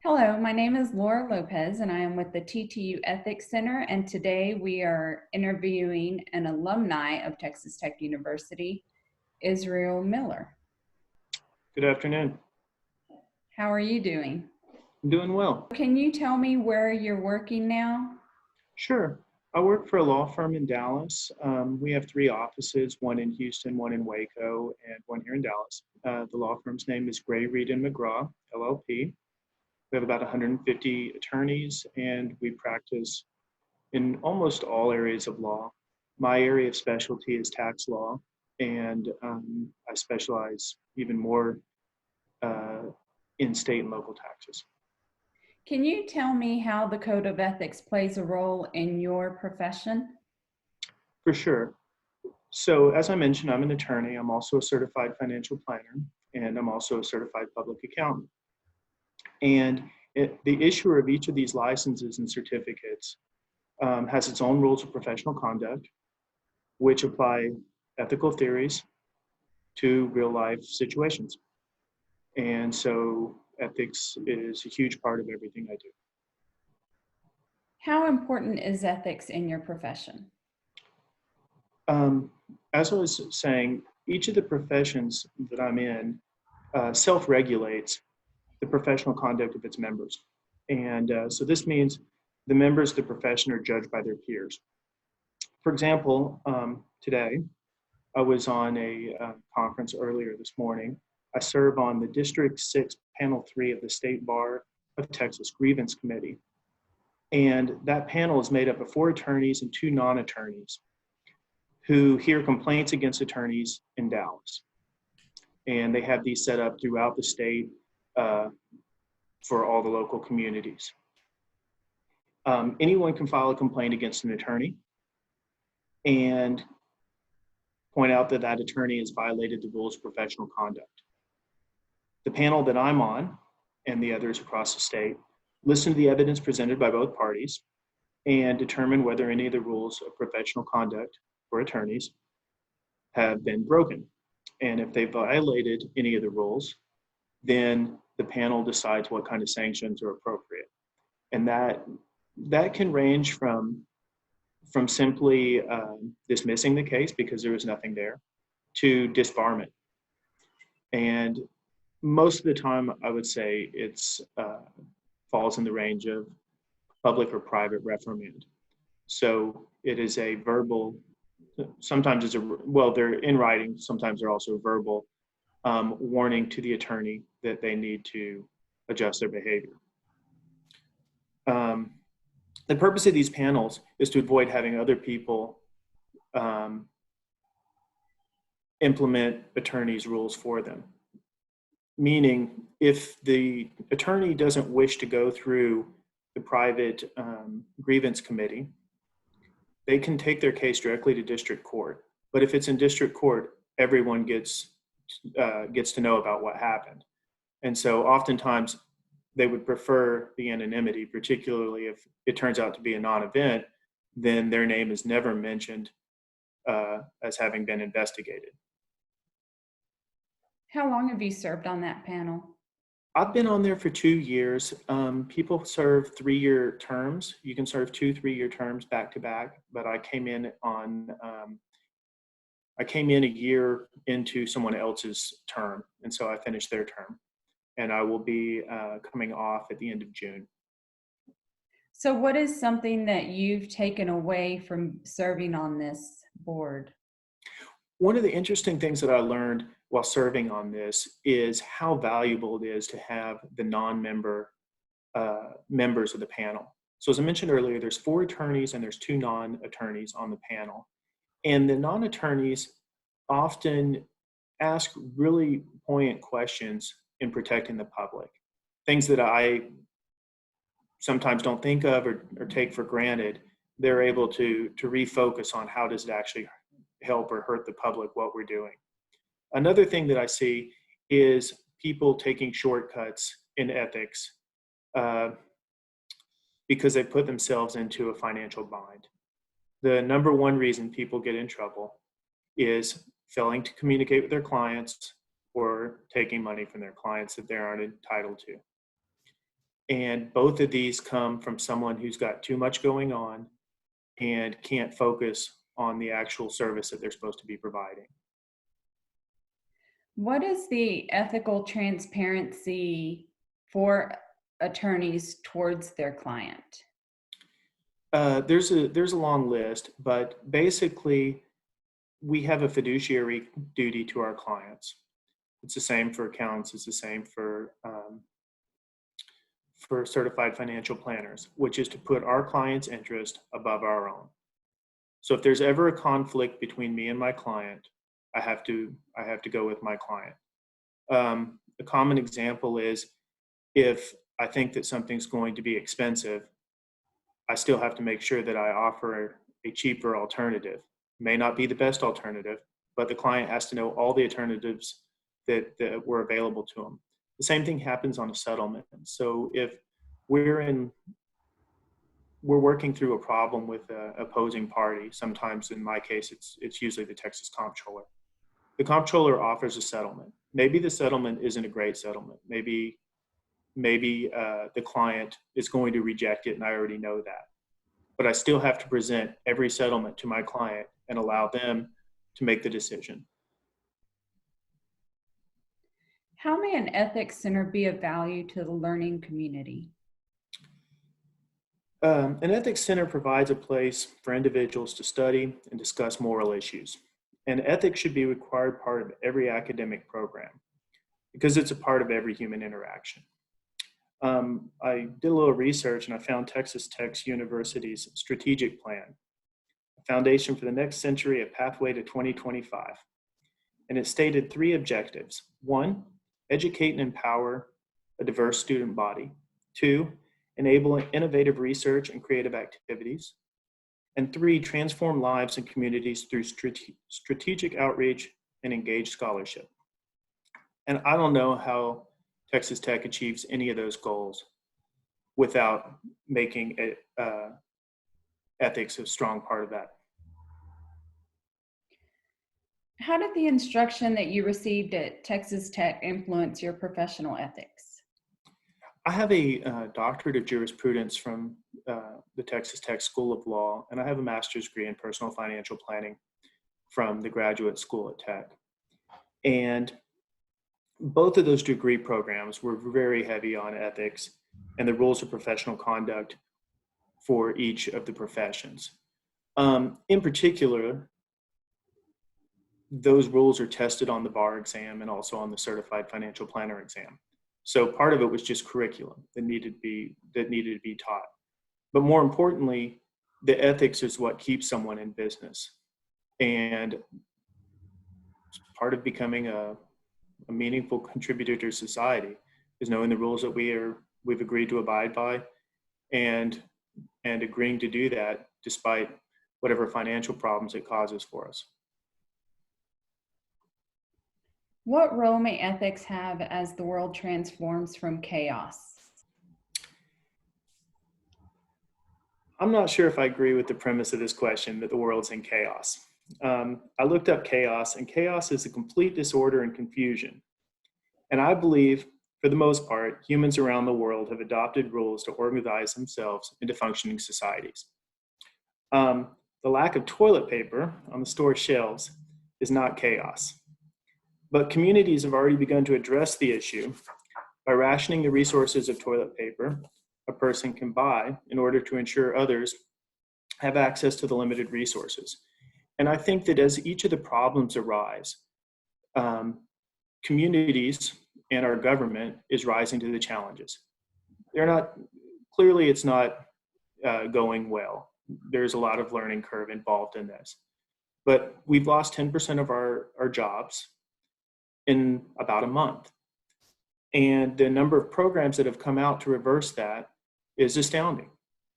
Hello, my name is Laura Lopez and I am with the TTU Ethics Center, and today we are interviewing an alumni of Texas Tech University, Israel Miller. Good afternoon. How are you doing? I'm doing well. Can you tell me where you're working now? Sure. I work for a law firm in Dallas. We have three offices, one in Houston, one in Waco, and one here in Dallas. The law firm's name is Gray, Reed, and McGraw, LLP. We have about 150 attorneys, and we practice in almost all areas of law. My area of specialty is tax law, and I specialize even more uh, in state and local taxes. Can you tell me how the Code of Ethics plays a role in your profession? For sure. So as I mentioned, I'm an attorney. I'm also a certified financial planner, and I'm also a certified public accountant. And the issuer of each of these licenses and certificates has its own rules of professional conduct, which apply ethical theories to real life situations. And so ethics is a huge part of everything I do. How important is ethics in your profession? As I was saying, each of the professions that I'm in self-regulates the professional conduct of its members. And so this means the members of the profession are judged by their peers. For example, today, I was on a conference earlier this morning. I serve on the District 6 Panel 3 of the State Bar of Texas Grievance Committee. And that panel is made up of 4 attorneys and 2 non-attorneys who hear complaints against attorneys in Dallas. And they have these set up throughout the state for all the local communities. Anyone can file a complaint against an attorney and point out that that attorney has violated the rules of professional conduct. The panel that I'm on and the others across the state listen to the evidence presented by both parties and determine whether any of the rules of professional conduct for attorneys have been broken. And if they violated any of the rules, then the panel decides what kind of sanctions are appropriate. And that can range from simply dismissing the case because there was nothing there to disbarment. And most of the time, I would say it's falls in the range of public or private reprimand. So it is a verbal, sometimes it's they're in writing, sometimes they're also verbal warning to the attorney that they need to adjust their behavior. The purpose of these panels is to avoid having other people implement attorneys' rules for them. Meaning, if the attorney doesn't wish to go through the private grievance committee, they can take their case directly to district court. But if it's in district court, everyone gets to know about what happened. And so oftentimes they would prefer the anonymity, particularly if it turns out to be a non-event, then their name is never mentioned as having been investigated. How long have you served on that panel? I've been on there for 2 years. People serve 3-year terms. You can serve 2 3-year terms back to back, but I came in a year into someone else's term, and so I finished their term. And I will be coming off at the end of June. So what is something that you've taken away from serving on this board? One of the interesting things that I learned while serving on this is how valuable it is to have the non-member members of the panel. So as I mentioned earlier, there's 4 attorneys and there's 2 non-attorneys on the panel. And the non-attorneys often ask really poignant questions in protecting the public, things that I sometimes don't think of or take for granted. They're able to refocus on how does it actually help or hurt the public what we're doing. Another thing that I see is people taking shortcuts in ethics because they put themselves into a financial bind. The number one reason people get in trouble is failing to communicate with their clients or taking money from their clients that they aren't entitled to. And both of these come from someone who's got too much going on and can't focus on the actual service that they're supposed to be providing. What is the ethical transparency for attorneys towards their client? There's a long list, but basically we have a fiduciary duty to our clients. It's the same for accountants. It's the same for certified financial planners, which is to put our client's interest above our own. So if there's ever a conflict between me and my client, I have to go with my client. A common example is if I think that something's going to be expensive, I still have to make sure that I offer a cheaper alternative. May not be the best alternative, but the client has to know all the alternatives that were available to them. The same thing happens on a settlement. So if we're working through a problem with an opposing party, sometimes in my case, it's usually the Texas comptroller. The comptroller offers a settlement. Maybe the settlement isn't a great settlement. Maybe the client is going to reject it, and I already know that. But I still have to present every settlement to my client and allow them to make the decision. How may an ethics center be of value to the learning community? An ethics center provides a place for individuals to study and discuss moral issues. And ethics should be a required part of every academic program because it's a part of every human interaction. I did a little research and I found Texas Tech University's strategic plan, a foundation for the next century, a pathway to 2025. And it stated 3 objectives. 1, educate and empower a diverse student body. 2, enable innovative research and creative activities. And 3, transform lives and communities through strategic outreach and engaged scholarship. And I don't know how Texas Tech achieves any of those goals without making ethics a strong part of that. How did the instruction that you received at Texas Tech influence your professional ethics? I have a doctorate of jurisprudence from the Texas Tech School of Law, and I have a master's degree in personal financial planning from the Graduate School at Tech. And both of those degree programs were very heavy on ethics and the rules of professional conduct for each of the professions. In particular, those rules are tested on the bar exam and also on the certified financial planner exam. So part of it was just curriculum that needed to be taught. But more importantly, the ethics is what keeps someone in business. And part of becoming a meaningful contributor to society is knowing the rules that we've agreed to abide by and agreeing to do that despite whatever financial problems it causes for us. What role may ethics have as the world transforms from chaos? I'm not sure if I agree with the premise of this question that the world's in chaos. I looked up chaos, and chaos is a complete disorder and confusion. And I believe, for the most part, humans around the world have adopted rules to organize themselves into functioning societies. The lack of toilet paper on the store shelves is not chaos. But communities have already begun to address the issue by rationing the resources of toilet paper a person can buy in order to ensure others have access to the limited resources. And I think that as each of the problems arise, communities and our government is rising to the challenges. Clearly it's not going well. There's a lot of learning curve involved in this. But we've lost 10% of our jobs in about a month. And the number of programs that have come out to reverse that is astounding.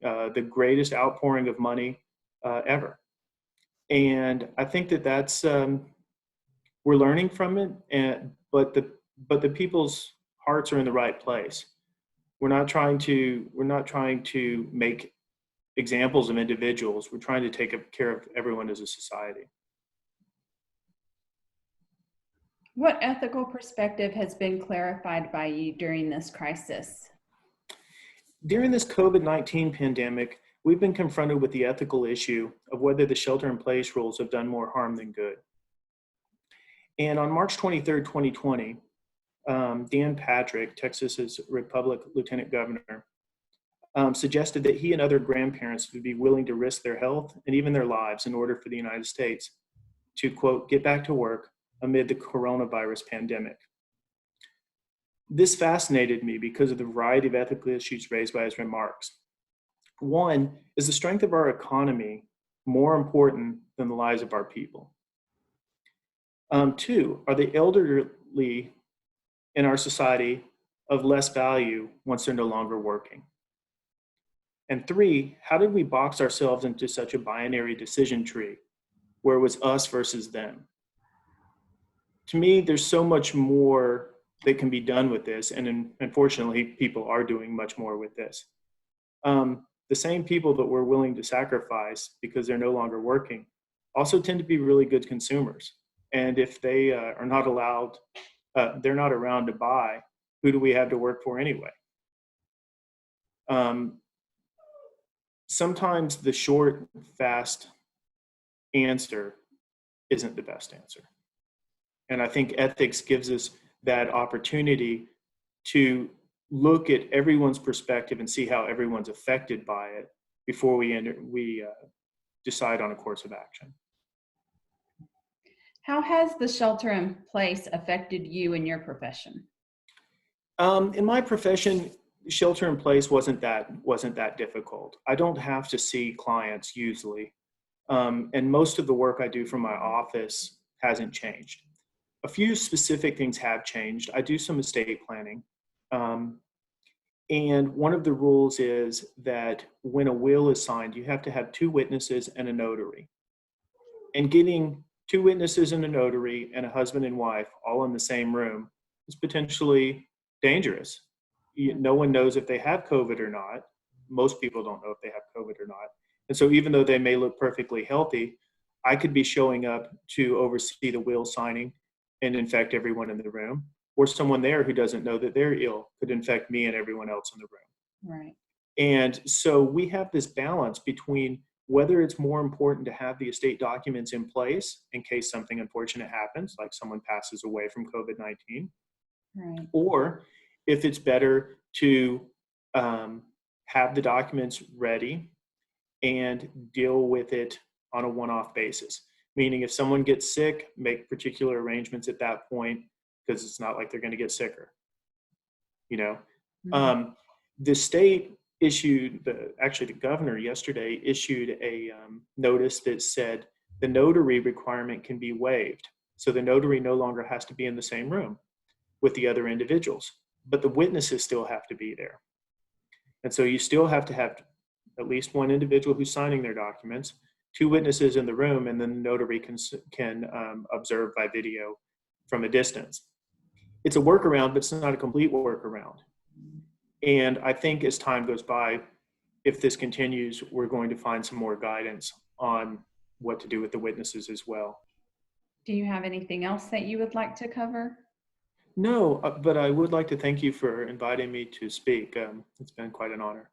The greatest outpouring of money ever. And I think that's we're learning from it, but the people's hearts are in the right place. We're not trying to make examples of individuals. We're trying to take care of everyone as a society. What ethical perspective has been clarified by you during this crisis? During this COVID-19 pandemic, we've been confronted with the ethical issue of whether the shelter-in-place rules have done more harm than good. And on March 23rd, 2020, Dan Patrick, Texas's Republic Lieutenant Governor, suggested that he and other grandparents would be willing to risk their health and even their lives in order for the United States to, quote, get back to work amid the coronavirus pandemic. This fascinated me because of the variety of ethical issues raised by his remarks. One, is the strength of our economy more important than the lives of our people? Two, are the elderly in our society of less value once they're no longer working? And three, how did we box ourselves into such a binary decision tree where it was us versus them? To me, there's so much more that can be done with this, and unfortunately, people are doing much more with this. The same people that we're willing to sacrifice because they're no longer working also tend to be really good consumers. And if they are not allowed, they're not around to buy, who do we have to work for anyway? Sometimes the short, fast answer isn't the best answer. And I think ethics gives us that opportunity to look at everyone's perspective and see how everyone's affected by it before we decide on a course of action. How has the shelter in place affected you in your profession? In my profession, shelter in place wasn't that difficult. I don't have to see clients usually, and most of the work I do from my office hasn't changed. A few specific things have changed. I do some estate planning. And one of the rules is that when a will is signed, you have to have two witnesses and a notary. And getting two witnesses and a notary and a husband and wife all in the same room is potentially dangerous. No one knows if they have COVID or not. Most people don't know if they have COVID or not. And so even though they may look perfectly healthy, I could be showing up to oversee the will signing and infect everyone in the room, or someone there who doesn't know that they're ill could infect me and everyone else in the room. Right. And so we have this balance between whether it's more important to have the estate documents in place in case something unfortunate happens, like someone passes away from COVID-19, Right. or if it's better to have the documents ready and deal with it on a one-off basis. Meaning if someone gets sick, make particular arrangements at that point, because it's not like they're going to get sicker. You know, Mm-hmm. the state issued, actually the governor yesterday issued a notice that said the notary requirement can be waived. So the notary no longer has to be in the same room with the other individuals, but the witnesses still have to be there. And so you still have to have at least one individual who's signing their documents, two witnesses in the room, and then the notary can observe by video from a distance. It's a workaround, but it's not a complete workaround. And I think as time goes by, if this continues, we're going to find some more guidance on what to do with the witnesses as well. Do you have anything else that you would like to cover? No, but I would like to thank you for inviting me to speak. It's been quite an honor.